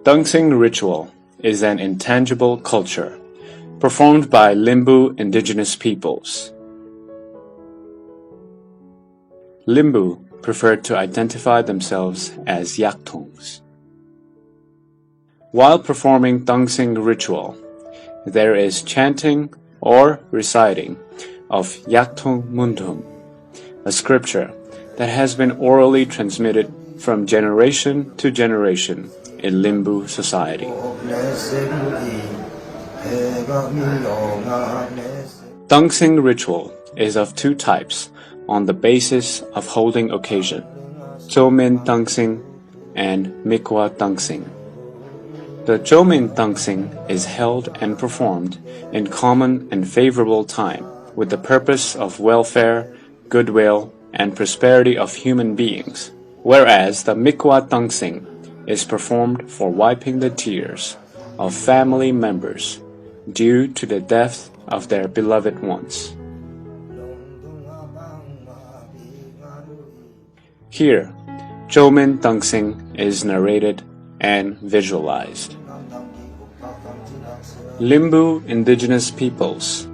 Tangsing ritual is an intangible culture performed by Limbu indigenous peoples. Limbu prefer to identify themselves as yakthungs. While performing Tangsing ritual, there is chanting or reciting of yakthung mundhum, a scripture that has been orally transmitted from generation to generation in Limbu society. Tangsing ritual is of two types on the basis of holding occasion, Chomin Tangsing and Mikwa Tangsing. The Chomin Tangsing is held and performed in common and favorable time with the purpose of welfare, goodwill, and prosperity of human beings, whereas the Mikwa Tangsing is performed for wiping the tears of family members due to the death of their beloved ones. Here, Chomin Tangsing is narrated and visualized. Limbu indigenous peoples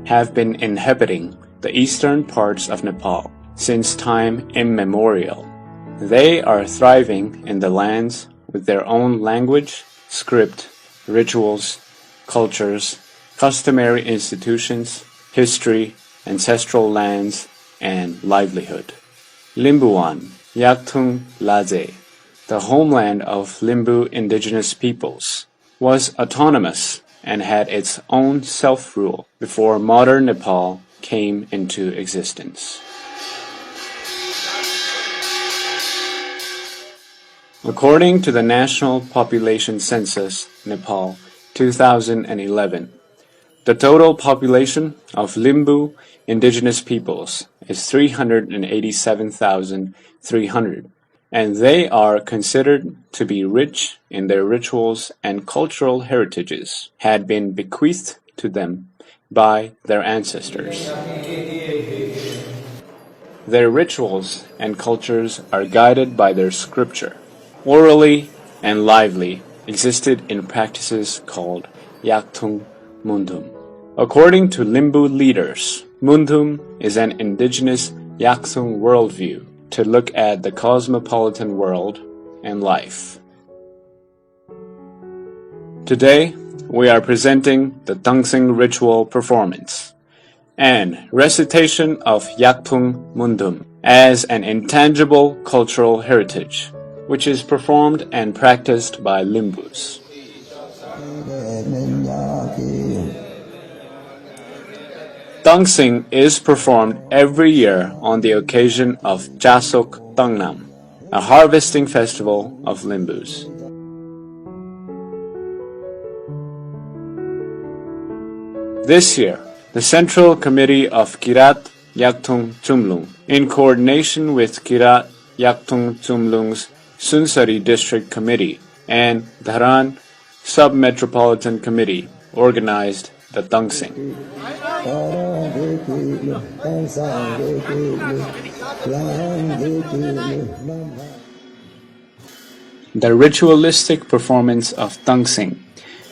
have been inhabiting the eastern parts of Nepal since time immemorial. They are thriving in the lands with their own language, script, rituals, cultures, customary institutions, history, ancestral lands, and livelihood. Limbuan, Yakthung Laze, the homeland of Limbu indigenous peoples, was autonomous and had its own self-rule before modern Nepal came into existence. According to the National Population Census, Nepal, 2011, the total population of Limbu indigenous peoples is 387,300, and they are considered to be rich in their rituals and cultural heritages had been bequeathed to them by their ancestors. Their rituals and cultures are guided by their scripture. Orally and lively existed in practices called yakthung mundhum. According to Limbu leaders, mundhum is an indigenous yakthung worldview to look at the cosmopolitan world and life. Today, we are presenting the Tangsing ritual performance and recitation of yakthung mundhum as an intangible cultural heritage, which is performed and practiced by Limbus. Tangsing is performed every year on the occasion of Jasok Tangnam, a harvesting festival of Limbus. This year, the Central Committee of Kirat Yakthung Chumlung, in coordination with Kirat Yakthung Chumlung's Sunsari District Committee and Dharan Sub-Metropolitan Committee, organized the Tangsing. The ritualistic performance of Tangsing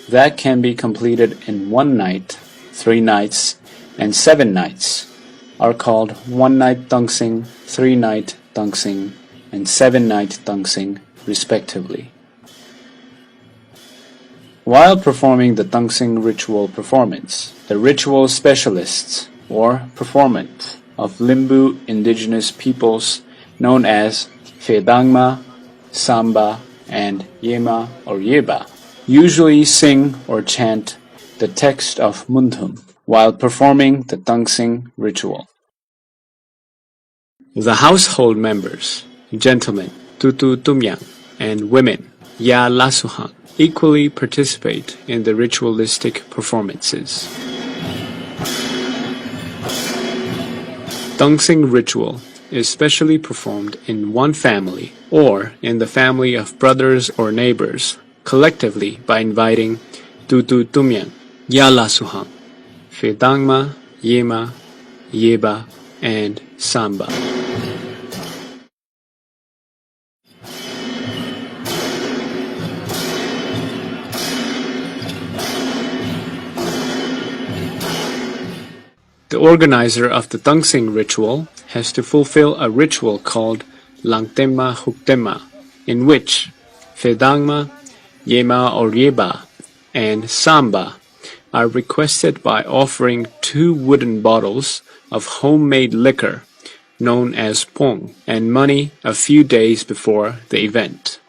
that can be completed in 1 night, 3 nights, and 7 nights are called 1-night Tangsing, 3-night Tangsing, and 7-night Tangsing, respectively. While performing the Tangsing ritual performance, the ritual specialists or performant of Limbu indigenous peoples known as Phedangma, Samba, and Yema or Yeba usually sing or chant the text of mundhum while performing the Tangsing ritual. The household members, gentlemen, Tutu Tumyang, and women, Ya Lasuhang, equally participate in the ritualistic performances. Tangsing ritual is specially performed in one family or in the family of brothers or neighbors, collectively by inviting Tutu Tumyang, Ya Lasuhang, Phedangma, Yema, Yeba, and Samba. The organizer of the Tangsing ritual has to fulfill a ritual called Langtema Huktema, in which Fedangma, Yema or Yeba, and Samba are requested by offering 2 wooden bottles of homemade liquor known as pong and money a few days before the event.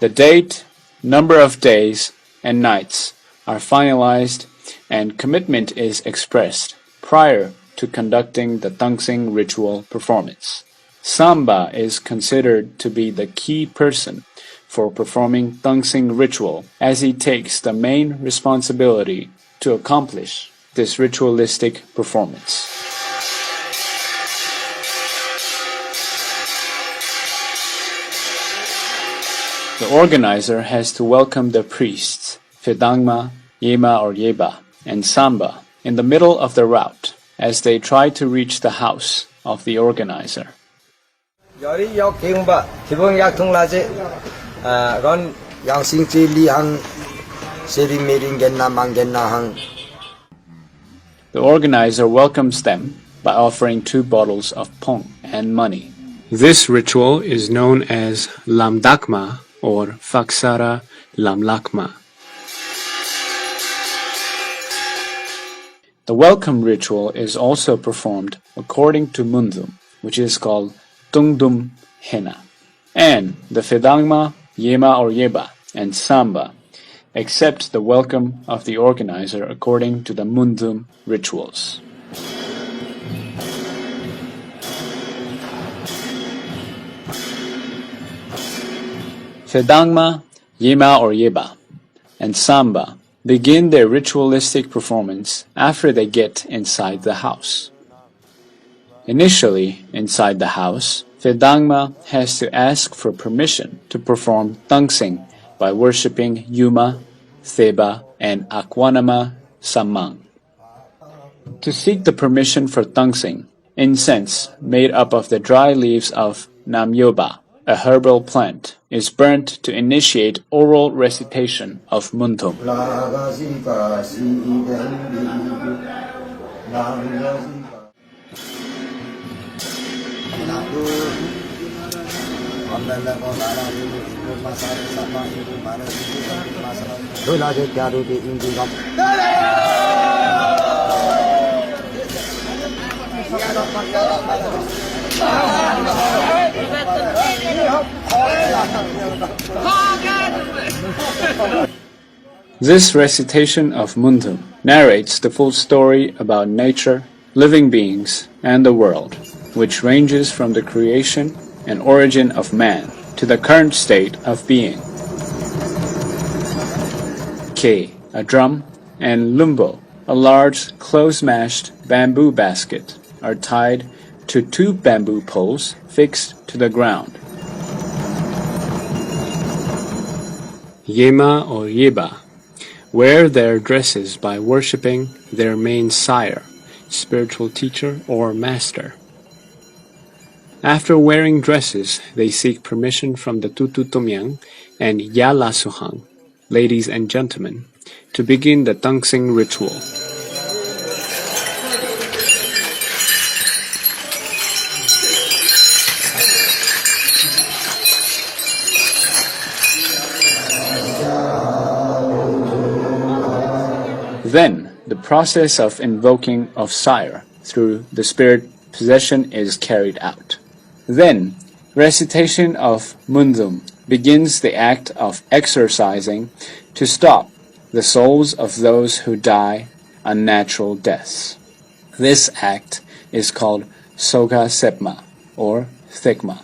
The date, number of days, and nights are finalized and commitment is expressed prior to conducting the Tangsing ritual performance. Samba is considered to be the key person for performing Tangsing ritual as he takes the main responsibility to accomplish this ritualistic performance. The organizer has to welcome the priests, Fedangma, Yema or Yeba, and Samba in the middle of the route as they try to reach the house of the organizer. The organizer welcomes them by offering 2 bottles of pong and money. This ritual is known as Lamdakma or Faksara Lamlakma. The welcome ritual is also performed according to mundhum, which is called tungdum hena, and the Fedangma, Yema or Yeba, and Samba accept the welcome of the organizer according to the mundhum rituals. Fedangma, Yema or Yeba, and Samba begin their ritualistic performance after they get inside the house. Initially, inside the house, Fedangma has to ask for permission to perform Tangsing by worshipping Yuma, Theba, and Akwanama Samang. To seek the permission for Tangsing, incense made up of the dry leaves of Namyoba, a herbal plant, is burnt to initiate oral recitation of mundhum. This recitation of mundhum narrates the full story about nature, living beings, and the world, which ranges from the creation and origin of man to the current state of being. Ke, a drum, and lumbo, a large close-mashed bamboo basket, are tied to 2 bamboo poles fixed to the ground. Yema or Yeba wear their dresses by worshipping their main sire, spiritual teacher or master. After wearing dresses, they seek permission from the Tututumyang and Yalasuhang, ladies and gentlemen, to begin the Tangsing ritual. Then, the process of invoking of sire through the spirit possession is carried out. Then, recitation of mundhum begins the act of exorcising to stop the souls of those who die unnatural deaths. This act is called soga sepma or thikma.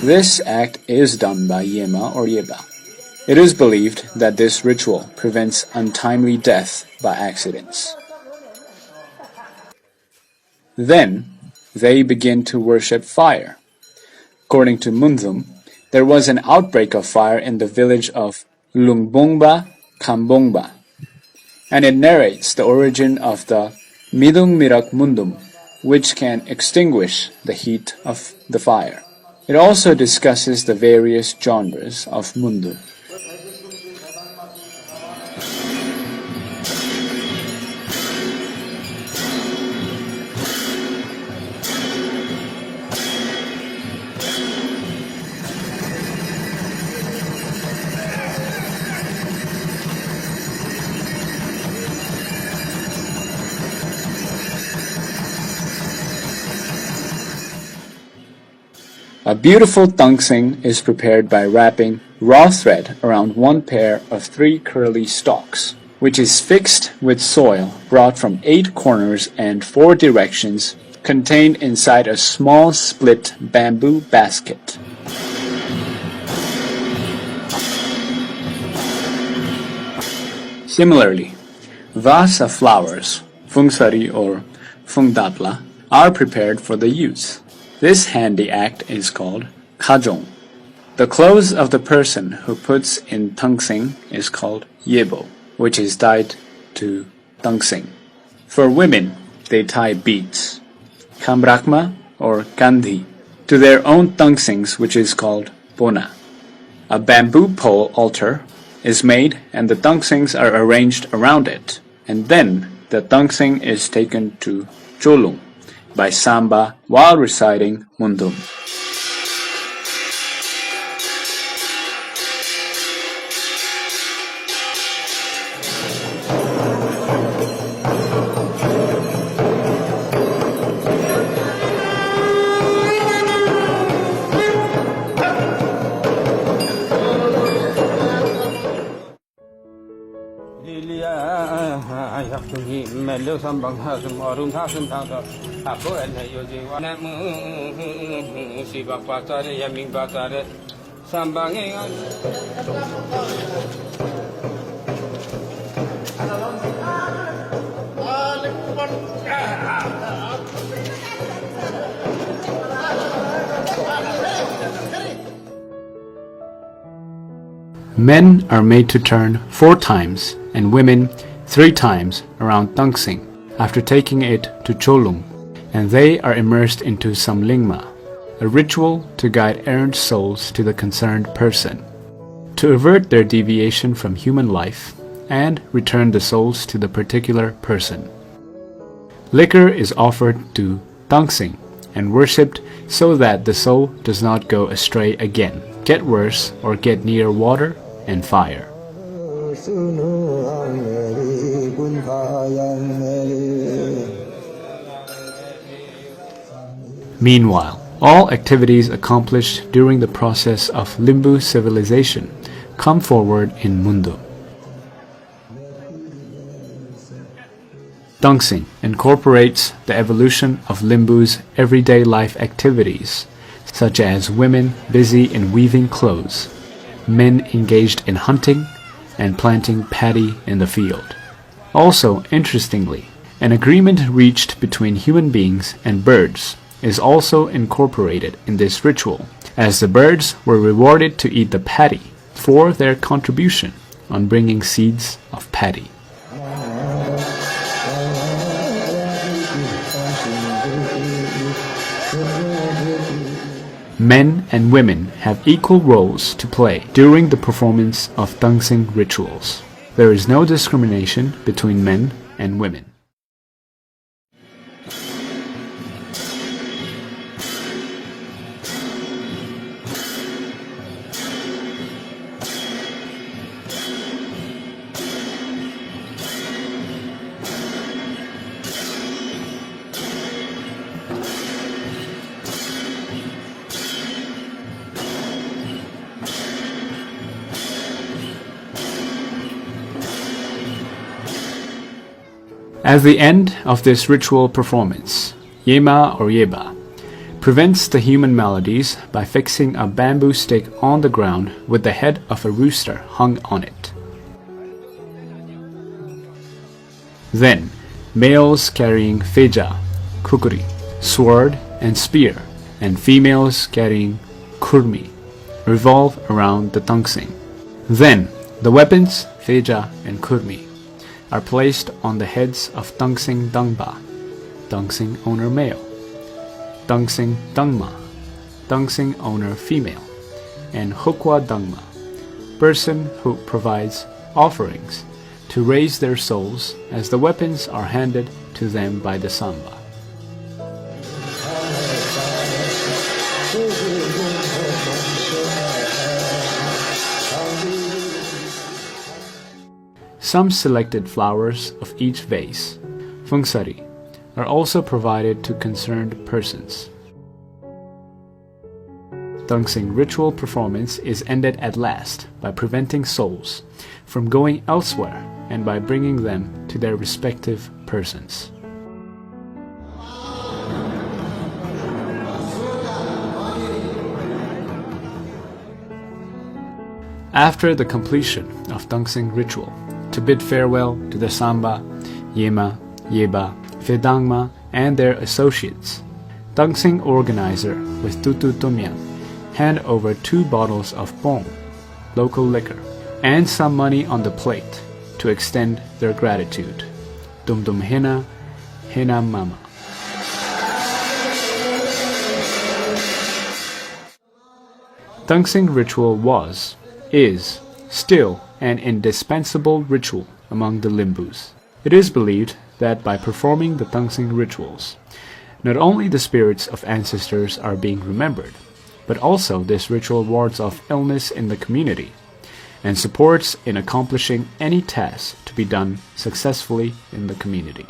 This act is done by Yema or Yeba. It is believed that this ritual prevents untimely death by accidents. Then, they begin to worship fire. According to mundhum, there was an outbreak of fire in the village of Lungbongba, Kambongba, and it narrates the origin of the Midung Mirak Mundum, which can extinguish the heat of the fire. It also discusses the various genres of mundum. A beautiful tangsing is prepared by wrapping raw thread around one pair of 3 curly stalks, which is fixed with soil brought from 8 corners and 4 directions, contained inside a small split bamboo basket. Similarly, vasa flowers, fungsari or fungdapla, are prepared for the use. This handy act is called kajong. The clothes of the person who puts in tangsing is called yebo, which is tied to tangsing. For women, they tie beads, kambrakma or kandi, to their own tangsings, which is called bona. A bamboo pole altar is made and the tangsings are arranged around it, and then the tangsing is taken to cholung by samba while reciting mundhum. Men are made to turn 4 times and women 3 times around Tangsing after taking it to Cholung, and they are immersed into some lingma, a ritual to guide errant souls to the concerned person, to avert their deviation from human life and return the souls to the particular person. Liquor is offered to Tangsing and worshipped so that the soul does not go astray again, get worse, or get near water and fire. Meanwhile, all activities accomplished during the process of Limbu civilization come forward in mundhum. Tangsing incorporates the evolution of Limbu's everyday life activities, such as women busy in weaving clothes, men engaged in hunting, and planting paddy in the field. Also, interestingly, an agreement reached between human beings and birds is also incorporated in this ritual, as the birds were rewarded to eat the paddy for their contribution on bringing seeds of paddy. Men and women have equal roles to play during the performance of Tangsing rituals. There is no discrimination between men and women. At the end of this ritual performance, Yema or Yeba prevents the human maladies by fixing a bamboo stick on the ground with the head of a rooster hung on it. Then, males carrying feja, kukuri, sword and spear, and females carrying kurmi revolve around the tangsing. Then, the weapons, feja and kurmi, are placed on the heads of Tangsing Dangba, Tangsing owner male, Tangsing Dangma, Tangsing owner female, and Hukwa Dangma, person who provides offerings to raise their souls as the weapons are handed to them by the Samba. Some selected flowers of each vase, fungsari, are also provided to concerned persons. Tangsing ritual performance is ended at last by preventing souls from going elsewhere and by bringing them to their respective persons. After the completion of Tangsing ritual, to bid farewell to the Samba, Yema, Yeba, Vedangma, and their associates, Tangsing organizer with Tutu Tumyang hand over 2 bottles of pong, local liquor, and some money on the plate to extend their gratitude. Dum Dum Hina, Hina Mama. Tangsing ritual was, is, still an indispensable ritual among the Limbus. It is believed that by performing the Tangsing rituals, not only the spirits of ancestors are being remembered, but also this ritual wards off illness in the community and supports in accomplishing any task to be done successfully in the community.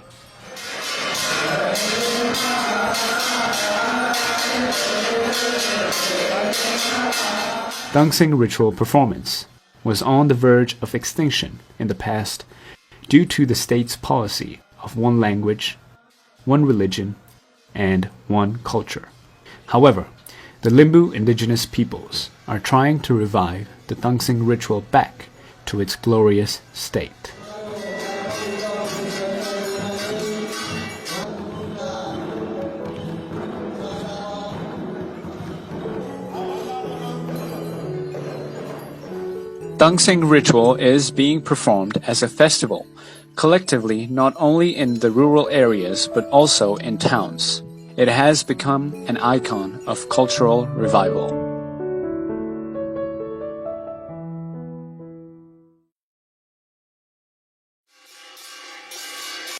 Tangsing ritual performance was on the verge of extinction in the past due to the state's policy of one language, one religion, and one culture. However, the Limbu indigenous peoples are trying to revive the Tangsing ritual back to its glorious state. Tangsing ritual is being performed as a festival, collectively not only in the rural areas but also in towns. It has become an icon of cultural revival.